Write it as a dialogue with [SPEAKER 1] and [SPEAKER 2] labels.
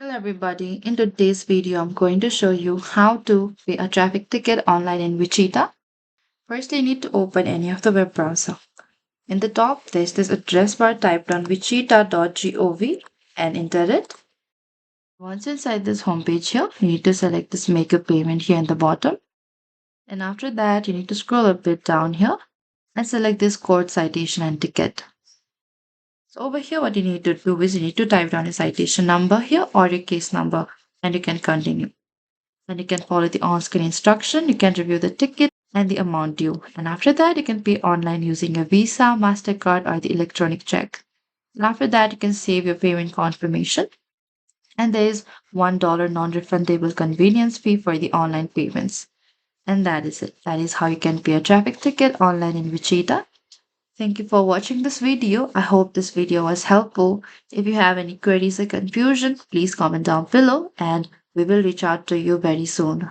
[SPEAKER 1] Hello everybody, in today's video I'm going to show you how to pay a traffic ticket online in Wichita. First you need to open any of the web browser. In the top there's this address bar typed on wichita.gov and enter it. Once inside this homepage here, you need to select this make a payment here in the bottom. And after that you need to scroll a bit down here and select this court citation and ticket. So over here what you need to do is you need to type down a citation number here or your case number and you can continue. Then you can follow the on-screen instruction. You can review the ticket and the amount due. And after that, you can pay online using a Visa, MasterCard, or the electronic check. And after that, you can save your payment confirmation. And there is $1 non-refundable convenience fee for the online payments. And that is it. That is how you can pay a traffic ticket online in Wichita. Thank you for watching this video. I hope this video was helpful. If you have any queries or confusion, please comment down below and we will reach out to you very soon.